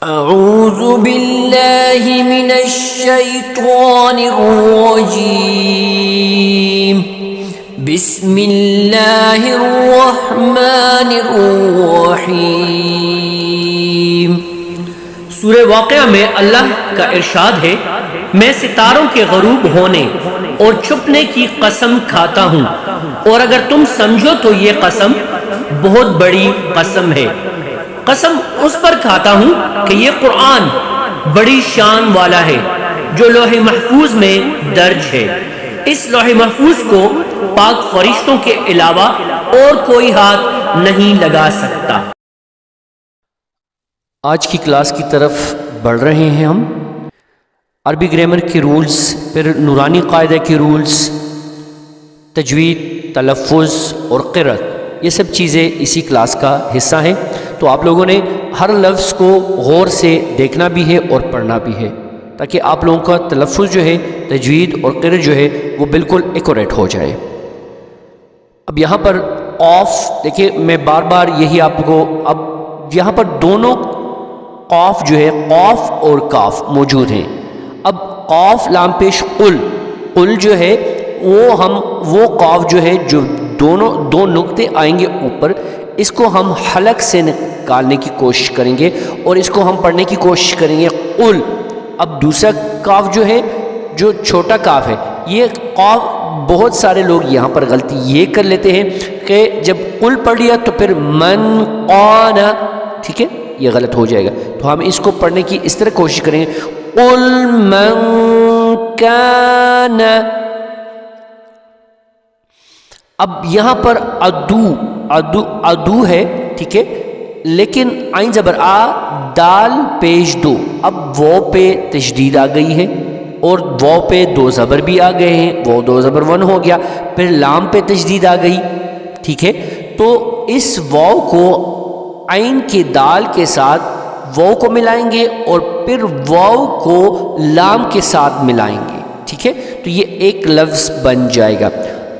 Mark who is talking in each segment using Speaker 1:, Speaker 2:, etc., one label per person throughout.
Speaker 1: اعوذ باللہ من الشیطان الرجیم بسم اللہ الرحمن الرحیم۔
Speaker 2: سورہ واقعہ میں اللہ کا ارشاد ہے، میں ستاروں کے غروب ہونے اور چھپنے کی قسم کھاتا ہوں، اور اگر تم سمجھو تو یہ قسم بہت بڑی قسم ہے۔ قسم اس پر کھاتا ہوں کہ یہ قرآن بڑی شان والا ہے جو لوح محفوظ میں درج ہے۔ اس لوح محفوظ کو پاک فرشتوں کے علاوہ اور کوئی ہاتھ نہیں لگا سکتا۔
Speaker 3: آج کی کلاس کی طرف بڑھ رہے ہیں ہم۔ عربی گرامر کے رولز، پھر نورانی قاعدہ کے رولز، تجوید، تلفظ اور قرأت، یہ سب چیزیں اسی کلاس کا حصہ ہیں۔ تو آپ لوگوں نے ہر لفظ کو غور سے دیکھنا بھی ہے اور پڑھنا بھی ہے، تاکہ آپ لوگوں کا تلفظ جو ہے، تجوید اور قرأت جو ہے وہ بالکل ایکوریٹ ہو جائے۔ اب یہاں پر قاف دیکھیں، میں بار بار یہی آپ کو، اب یہاں پر دونوں قاف جو ہے، قاف اور کاف موجود ہیں۔ اب قاف لام پیش قل جو ہے وہ قاف جو ہے، جو دو نقطے آئیں گے اوپر، اس کو ہم حلق سے نکالنے کی کوشش کریں گے اور اس کو ہم پڑھنے کی کوشش کریں گے قل۔ اب دوسرا کاف جو ہے، جو چھوٹا کاف ہے، یہ قاف بہت سارے لوگ یہاں پر غلطی یہ کر لیتے ہیں کہ جب قل پڑھ لیا تو پھر من قانا، ٹھیک ہے، یہ غلط ہو جائے گا۔ تو ہم اس کو پڑھنے کی اس طرح کوشش کریں گے قل من کان۔ اب یہاں پر ادو ہے، ٹھیک ہے، لیکن عین زبر آ، دال پیش دو، اب وہ پہ تشدید آ گئی ہے اور وہ پہ دو زبر بھی آ گئے ہیں، وہ دو زبر ون ہو گیا، پھر لام پہ تشدید آ گئی، ٹھیک ہے۔ تو اس واو کو عین کے دال کے ساتھ واو کو ملائیں گے اور پھر واو کو لام کے ساتھ ملائیں گے، ٹھیک ہے، تو یہ ایک لفظ بن جائے گا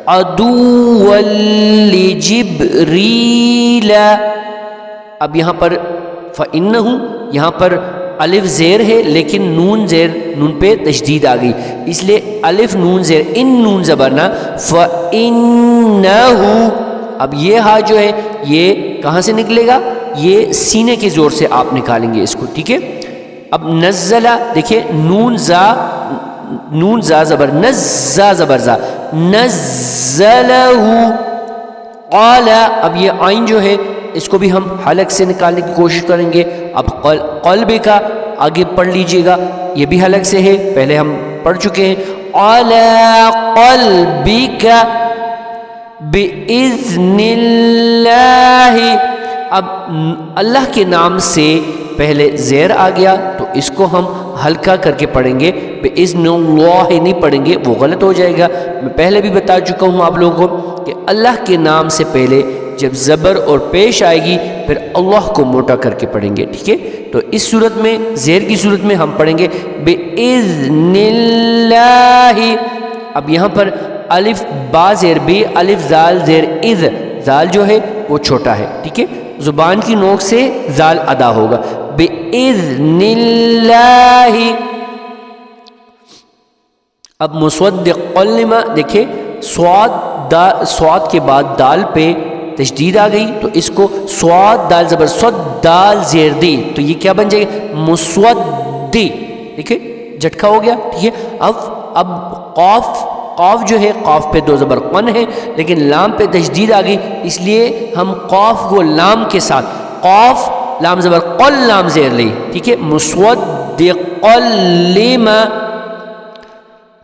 Speaker 3: عدو لجبریل۔ اب یہاں پر فإنہ، یہاں پر الف زیر ہے لیکن نون پہ تشدید آ گئی، اس لیے الف نون زیر، ان نون زبر نا، فإنہ۔ اب یہ ہا جو ہے یہ کہاں سے نکلے گا؟ یہ سینے کے زور سے آپ نکالیں گے اس کو، ٹھیک ہے۔ اب نزلہ دیکھیں، نون زا زبر، نزا زبر زا، نزلہ قال۔ اب یہ عین جو ہے اس کو بھی ہم حلق سے نکالنے کی کوشش کریں گے۔ اب قلب کا آگے پڑھ لیجئے گا، یہ بھی حلق سے ہے، پہلے ہم پڑھ چکے ہیں علی قلبک بِإِذْنِ اللَّهِ۔ اب اللہ کے نام سے پہلے زیر آ گیا تو اس کو ہم ہلکا کر کے پڑھیں گے، بِإِذْنِ اللَّهِ نہیں پڑھیں گے، وہ غلط ہو جائے گا۔ میں پہلے بھی بتا چکا ہوں آپ لوگوں کو کہ اللہ کے نام سے پہلے جب زبر اور پیش آئے گی پھر اللہ کو موٹا کر کے پڑھیں گے، ٹھیک ہے۔ تو اس صورت میں، زیر کی صورت میں ہم پڑھیں گے بِإِذْنِ اللَّهِ۔ اب یہاں پر الف با زیر بی، الف زال زیر اذ، زال جو ہے وہ چھوٹا ہے، ٹھیک ہے، زبان کی نوک سے زال ادا ہوگا بِإِذْنِ اللَّهِ۔ اب مصدق قلما، دیکھیں سواد کے بعد دال پہ تشدید آ گئی تو اس کو سواد دال زبر سود، دال زیر دی، تو یہ کیا بن جائے گا؟ مسودی، ٹھیک ہے، جھٹکا ہو گیا، ٹھیک ہے۔ اب قاف جو ہے، قاف پہ دو زبر قن ہے لیکن لام پہ تشدید آ گئی، اس لیے ہم قاف کو لام کے ساتھ، قاف لام زبر قل، لام زیر لی، ٹھیک ہے، مصدق لما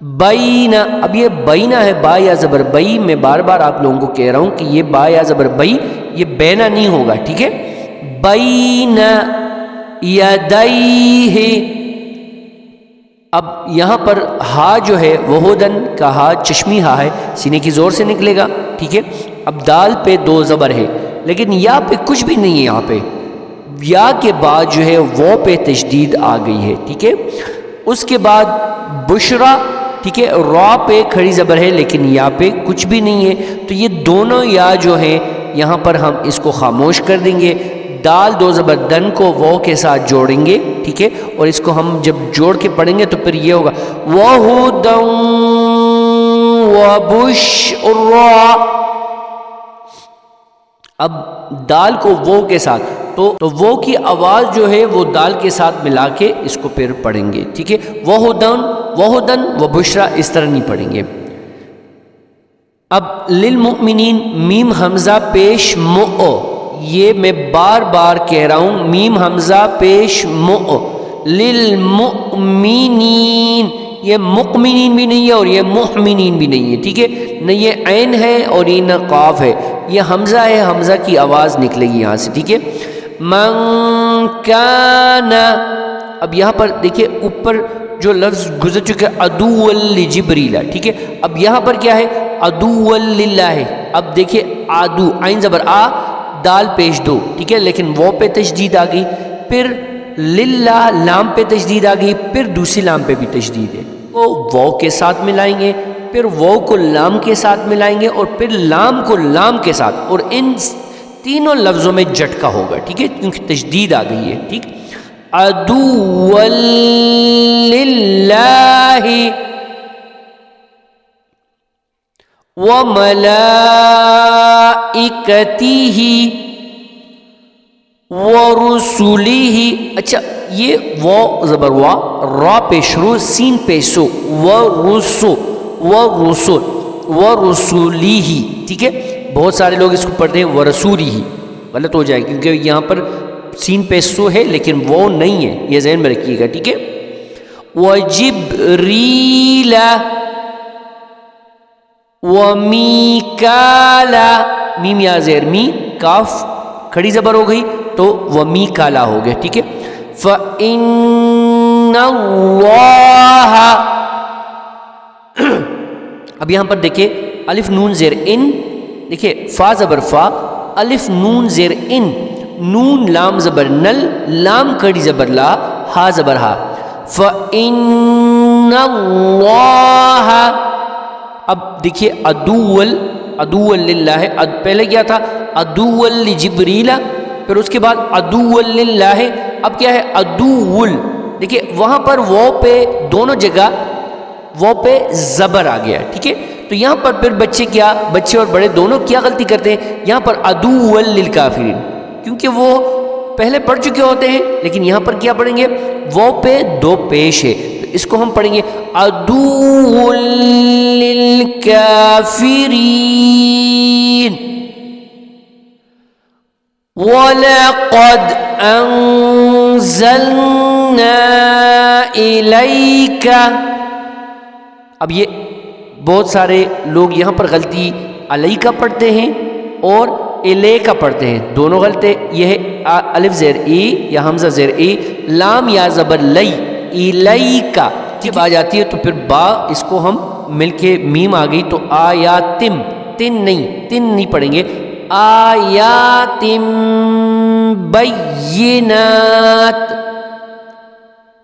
Speaker 3: بینا۔ اب یہ بینا ہے، با یا زبر بئی، میں بار بار آپ لوگوں کو کہہ رہا ہوں کہ یہ با یا زبر بئی، یہ بینا نہیں ہوگا، ٹھیک ہے، بینا یدیہ۔ اب یہاں پر ہا جو ہے وہودن کا ہا، چشمی ہا ہے، سینے کی زور سے نکلے گا، ٹھیک ہے۔ اب دال پہ دو زبر ہے لیکن یا پہ کچھ بھی نہیں ہے، یہاں پہ یا کے بعد جو ہے وہ پہ تشدید آ گئی ہے، ٹھیک ہے۔ اس کے بعد بشرا، ٹھیک ہے، را پہ کھڑی زبر ہے لیکن یا پہ کچھ بھی نہیں ہے، تو یہ دونوں یا جو ہے یہاں پر ہم اس کو خاموش کر دیں گے، دال دو زبر دن کو واو کے ساتھ جوڑیں گے، ٹھیک ہے، اور اس کو ہم جب جوڑ کے پڑھیں گے تو پھر یہ ہوگا وَهُدًى وَبُشْرًا۔ اب دال کو وہ کے ساتھ تو وہ کی آواز جو ہے وہ دال کے ساتھ ملا کے اس کو پھر پڑھیں گے، ٹھیک ہے، وَهُدًى وَبُشْرًا، اس طرح نہیں پڑھیں گے۔ اب للمؤمنین میم حمزہ پیش مؤ، یہ میں بار بار کہہ رہا ہوں، میم حمزہ پیش مؤ، للمؤمنین، یہ مؤمنین بھی نہیں ہے اور یہ مؤمنین بھی نہیں ہے، ٹھیک ہے، نہ یہ عین ہے اور یہ نہ قاف ہے، یہ حمزہ ہے، حمزہ کی آواز نکلے گی یہاں سے، ٹھیک ہے۔ من کان، اب یہاں پر دیکھیے اوپر جو لفظ گزر چکے عدو لجبریل، ٹھیک ہے، اب یہاں پر کیا ہے عدو للہ، اب دیکھیے عدو عین زبر آ دال پیش دو، ٹھیک ہے، لیکن وہ پہ تشدید آ گئی، پھر للہ لام پہ تشدید آ گئی، پھر دوسری لام پہ بھی تشدید ہے، وہ واو کے ساتھ ملائیں گے، پھر واو کو لام کے ساتھ ملائیں گے، اور پھر لام کو لام کے ساتھ، اور ان تینوں لفظوں میں جھٹکا ہوگا، ٹھیک ہے، کیونکہ تشدید آ گئی ہے، ٹھیک، عدو للہ وملائکتہ ورسلہ، اچھا یہ وہ زبر وا، را پیش رو، سین پیش سو، ورسلہ، ٹھیک ہے، بہت سارے لوگ اس کو پڑھتے ہیں ورسولہ، غلط ہو جائے کیونکہ یہاں پر سین پیش سو ہے لیکن وہ نہیں ہے، یہ ذہن میں رکھیے گا، ٹھیک ہے۔ وجبریل ومیکال، میم یا زیر می، کاف کھڑی زبر ہو گئی تو ومیکالا ہو گیا، ٹھیک ہے۔ فَإِنَّ اللَّهَ، اب یہاں پر دیکھیں الف نون زیر ان، دیکھیں فا زبر فا، الف نون زیر ان، نون لام زبر نل، لام کھڑی زبر لا، ہا زبر ہا، فَإِنَّ اللَّهَ، اب دیکھیے عدو للہ، پہلے کیا تھا عدو لجبریل، پھر اس کے بعد عدو للہ، اب کیا ہے عدو، دیکھیے وہاں پر وہ پہ دونوں جگہ وہ پہ زبر آ گیا، ٹھیک ہے، تو یہاں پر پھر بچے اور بڑے دونوں کیا غلطی کرتے ہیں، یہاں پر عدو للکافرین، کیونکہ وہ پہلے پڑھ چکے ہوتے ہیں، لیکن یہاں پر کیا پڑھیں گے، وہ پہ دو پیش ہے، تو اس کو ہم پڑھیں گے عدو للکافرین۔ وَلَقَدْ أَنزَلْنَا إِلَيْكَ، اب یہ بہت سارے لوگ یہاں پر غلطی علیکہ پڑھتے ہیں اور الیکہ پڑھتے ہیں، دونوں غلطے، یہ ہے الف زیر ای یا حمزہ زیر ای، لام یا زبر لئی، الیکہ جب آ جاتی ہے تو پھر با اس کو ہم مل کے میم آ گئی تو آیاتم، تن نہیں پڑھیں گے، آیاتم بینات،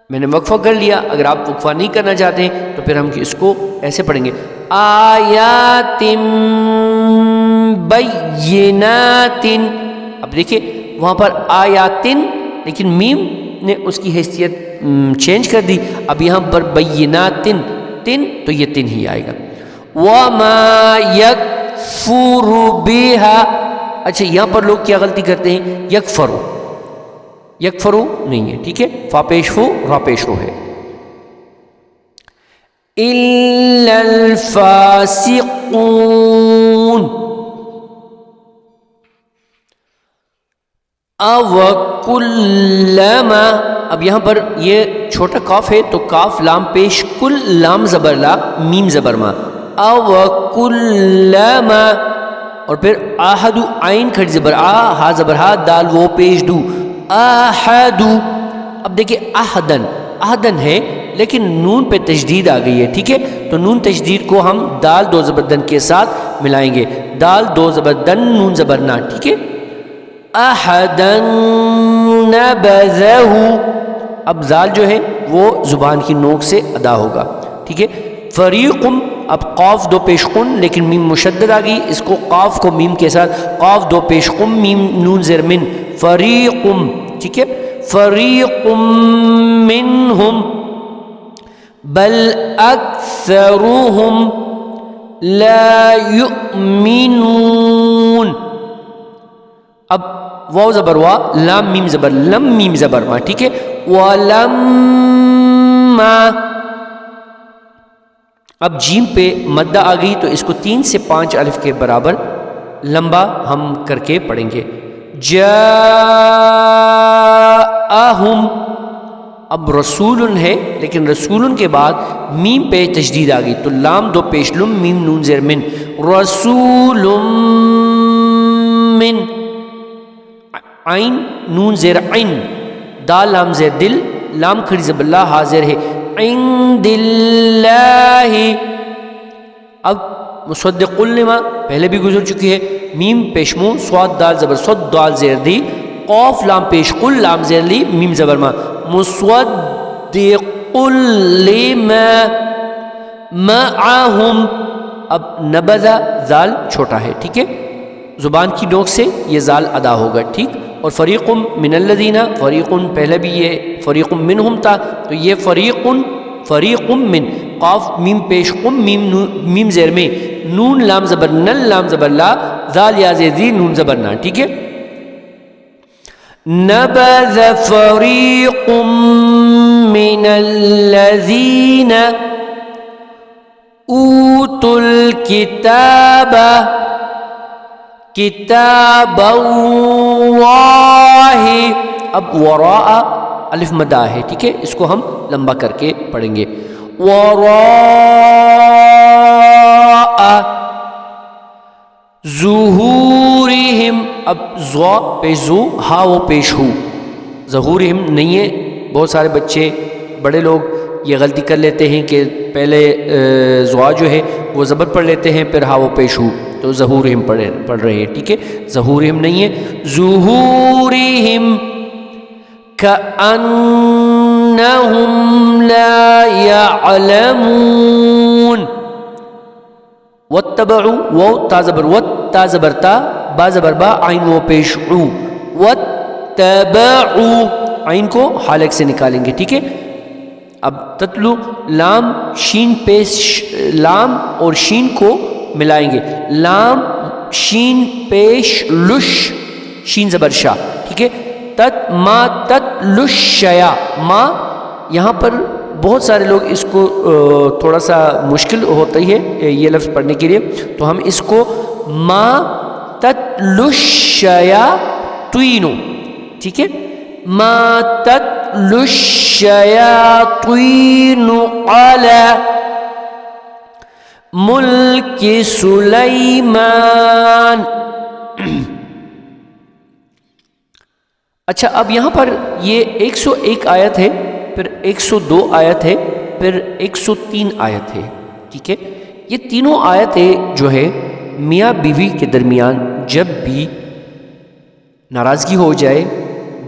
Speaker 3: میں نے وقفہ کر لیا، اگر آپ وقفہ نہیں کرنا چاہتے ہیں تو پھر ہم اس کو ایسے پڑھیں گے آیات بینات، اب دیکھیں وہاں پر آیاتن، لیکن میم نے اس کی حیثیت چینج کر دی، اب یہاں پر بیناتن، تن تو یہ تن ہی آئے گا۔ وما یکفر بها، اچھا یہاں پر لوگ کیا غلطی کرتے ہیں، یکفرو نہیں ہے، ٹھیک ہے، فا پیش ہو را پیش ہو ہے۔ الا الفاسقون، اوکلما، اب یہاں پر یہ چھوٹا کاف ہے تو کاف لام پیش کل، لام زبر لا، میم زبر ما، اوکلما، اور پھر آہدو عین کھڑی زبر آ، ہا زبر ہا، دال وہ پیش دو، آہدو، اب دیکھیں آہدن ہے لیکن نون پہ تشدید آ گئی ہے، ٹھیک ہے، تو نون تشدید کو ہم دال دو زبر دن کے ساتھ ملائیں گے، دال دو زبر دن نون زبر نا، ٹھیک ہے، احدن نبذہ، اب زال جو ہے وہ زبان کی نوک سے ادا ہوگا، ٹھیک ہے، فریقم، اب قاف دو پیش قن لیکن میم مشدد آ گئی، اس کو قاف کو میم کے ساتھ، قاف دو پیش قم میم نون زیر من، فریقم، ٹھیک ہے، فریقم منہم بل اکثرهم لا یؤمنون. اب واو زبر وا، لام میم زبر لم، میم زبر ما، ٹھیک ہے. ولما، اب جیم پہ مدہ آ گئی تو اس کو 3 سے 5 الف کے برابر لمبا ہم کر کے پڑھیں گے. جاءہم، اب رسول ہے لیکن رسول کے بعد میم پہ تشدید آ گئی تو لام دو پیش لم، میم نون زیر من، رسول من، عین نون زیر عین، دال لام زیر دل، لام کھڑی زبر لا حاضر ہے، عند اللہ. اب مصدق لما پہلے بھی گزر چکی ہے، میم پیش مو، صاد دال زبر صد، دال زیر دی، قاف لام پیش قل، لام زیر لی، میم زبر ما، مصدق لما معہم. اب نبذا زال چھوٹا ہے، ٹھیک ہے، زبان کی نوک سے یہ زال ادا ہوگا، ٹھیک. اور فریقم من الذین، فریقن پہلے بھی یہ فریقم منہم تھا تو یہ فریقم من، قاف میم پیش قم، میم زیر میں، نون لام زبر نل، لام زبر لا، زال یا زیر زی، نون زبر نا، ٹھیک ہے. نبذ فریق من الذین اوتوا الکتاب کتاب اللہ. اب وراء الف مدہ ہے، ٹھیک ہے، اس کو ہم لمبا کر کے پڑھیں گے. وراء ظہورہم، اب زو پیش زو، ہا وہ پیش ہو، ظہورہم نہیں ہے. بہت سارے بچے بڑے لوگ یہ غلطی کر لیتے ہیں کہ پہلے زوا جو ہے وہ زبر پڑھ لیتے ہیں پھر ہا وہ پیش ہو تو ظہورہم پڑھ رہے ہیں، ٹھیک ہے، ظہورہم نہیں ہے، ظہورہم کأنہم لا یعلمون. واتبعوا، وہ تا زبر وت، تا زبر تا، با زبر با، عین وہ پیش عو، واتبعوا، عین کو حالق سے نکالیں گے، ٹھیک ہے. اب تتلو لام شین پیش، لام اور شین کو ملائیں گے، لام شین پیش لش، شین زبر شا، ٹھیک ہے. تت ما تتلش شیا، ما یہاں پر بہت سارے لوگ اس کو تھوڑا سا مشکل ہوتا ہی ہے یہ لفظ پڑھنے کے لیے، تو ہم اس کو ما تتلش شیاطین، ٹھیک ہے، ما تتلش شیاطین علی ملک سلیمان. اچھا، اب یہاں پر یہ 101 آیت ہے، پھر 102 آیت ہے، پھر 103 آیت ہے، ٹھیک ہے. یہ تینوں آیتیں جو ہے میاں بیوی کے درمیان جب بھی ناراضگی ہو جائے،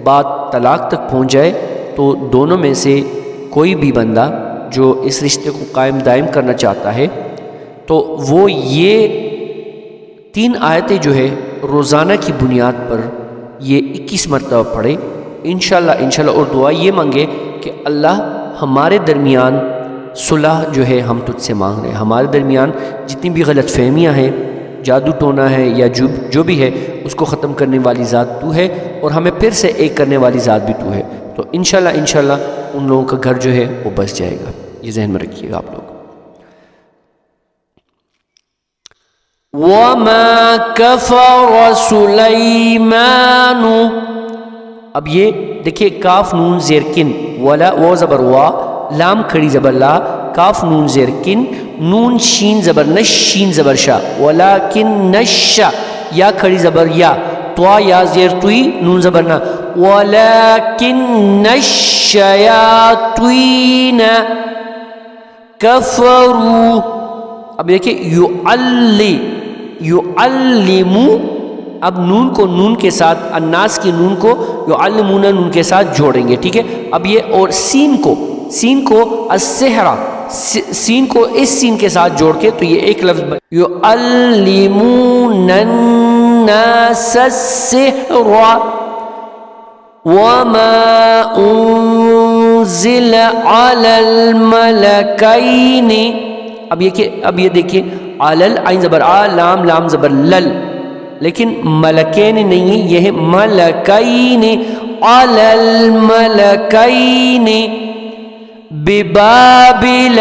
Speaker 3: بات طلاق تک پہنچ جائے، تو دونوں میں سے کوئی بھی بندہ جو اس رشتے کو قائم دائم کرنا چاہتا ہے تو وہ یہ 3 آیتیں جو ہے روزانہ کی بنیاد پر یہ 21 مرتبہ پڑھے انشاءاللہ، اور دعا یہ مانگے کہ اللہ ہمارے درمیان صلح جو ہے ہم تجھ سے مانگ رہے ہیں، ہمارے درمیان جتنی بھی غلط فہمیاں ہیں، جادو ٹونا ہے یا جو بھی ہے، اس کو ختم کرنے والی ذات تو ہے اور ہمیں پھر سے ایک کرنے والی ذات بھی تو ہے. تو انشاءاللہ ان لوگوں کا گھر جو ہے وہ بس جائے گا، یہ ذہن میں رکھیے گا آپ لوگ. وَمَا كَفَرَ سُلَيْمَانُ، اب یہ دیکھیے کاف نون زیر کن، ولا وہ زبر وا، لام کھڑی زبر لا، کاف نون زیر کن، نون شین زبر نش، شین زبر شا، ولیکن نش، یا کھڑی زبر یا، توا یا زیر توی، نون زبر نا، ولیکن الشیاطین کفروا. اب دیکھیے یعلمو، اب نون کو نون کے ساتھ، الناس کی نون کو یعلمون نون کے ساتھ جوڑیں گے، ٹھیک ہے. اب یہ اور سین کو السحرہ، سین کو اس سین کے ساتھ جوڑ کے تو یہ ایک لفظ یعلمون الناس السحر وما انزل علی الملکین. اب یہ دیکھیے علل عین زبر آ لام لام زبر لل، لیکن ملکین نہیں ہے، یہ ہے ملکین. علی الملکین ببابل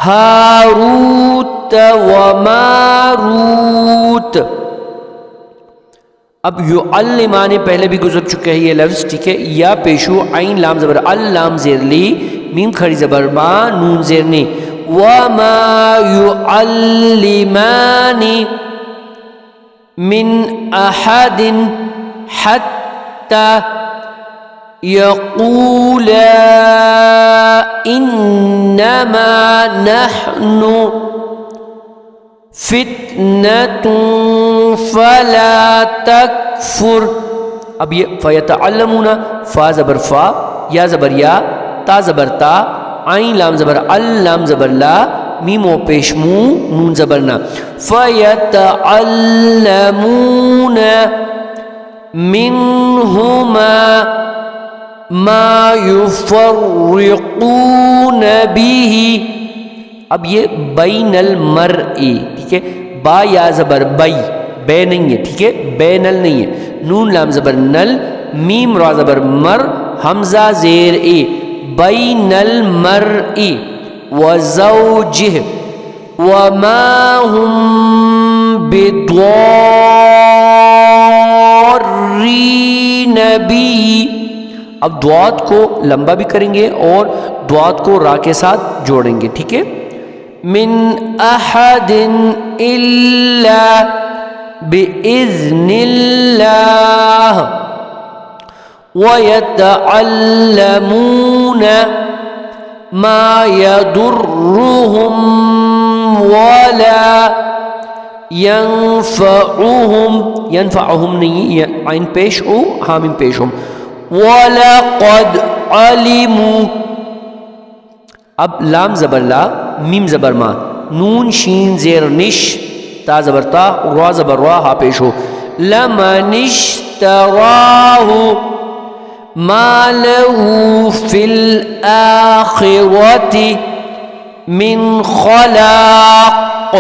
Speaker 3: ہاروت وماروت. اب یعلمان پہلے بھی گزر چکے ہیں یہ لفظ، ٹھیک ہے. یا پیشو عین لام زبر اللام زیر لی، میم کھڑی زبر ما نون زیر نی. وما يعلمان من احد حتى يقولا انما نحن فتنة فلا تکفر. اب یہ فیتعلمون، فا زبر فا، یا زبر یا، تا زبر تا، عین لام زبر اللام زبر لا، میم و پیش مو نون زبر نا. فیتعلمون منہما ما یفرقون به. اب یہ بین المرئی، ٹھیک ہے. با یا زبر بئی، بے نہیں ہے، ٹھیک ہے، بے نل نہیں ہے. نون لام زبر نل، میم را زبر مر، حمزہ زیر اے. بین المرء وزوجہ وما هم بضارین به. اب دعات کو لمبا بھی کریں گے اور دعات کو را کے ساتھ جوڑیں گے، ٹھیک ہے. من احد الا باذن اللہ وَيَتَعَلَّمُونَ مَا يَضُرُّهُمْ وَلَا يَنفَعُهُمْ. ينفعهم نہیں، عین پیش او حامیم پیش ہم. وَلَقَدْ عَلِمُوا. اب لام زبر لا، میم زبر ما، نون شین زیر نش، تا زبر تا، را زبر را، ہا پیش ہو. لَمَنِ اشْتَرَاهُ ما له فی الآخرة من خلاق.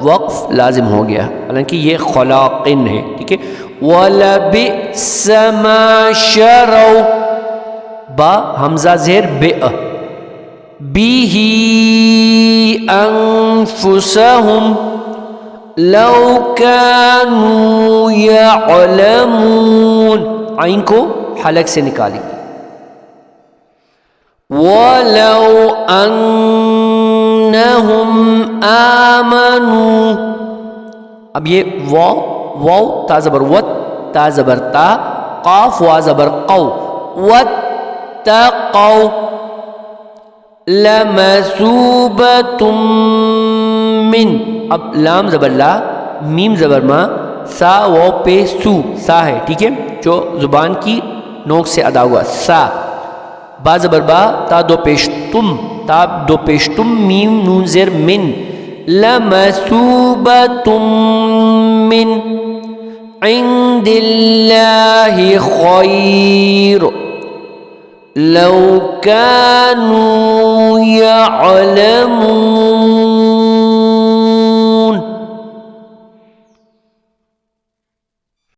Speaker 3: وقف لازم ہو گیا، حالانکہ یہ خلاقن ہے، ٹھیک ہے. وَلَبِئْسَ مَا شَرَوْا، با حمزہ زیر بے، بِهِ أَنفُسَهُمْ لَوْ كَانُوا يَعْلَمُونَ. عین کو حلق سے نکالی. وَلَوْ أَنَّهُمْ آمَنُوا. اب یہ واو تا زبر وت، تا زبر تا، قاف وا زبر قو، واتقوا لَمَثُوبَةٌ من. اب لام زبر لا، میم زبر ما، سا واو پہ سو، سا ہے، ٹھیک ہے، جو زبان کی نوک سے ادا ہوا. سا. با زبر با، تا دو پیش تم، تا دو پیش تم، میم نون زیر من. لَمَثُوبَةٌ من عند اللہ خیر لو كانوا يعلمون.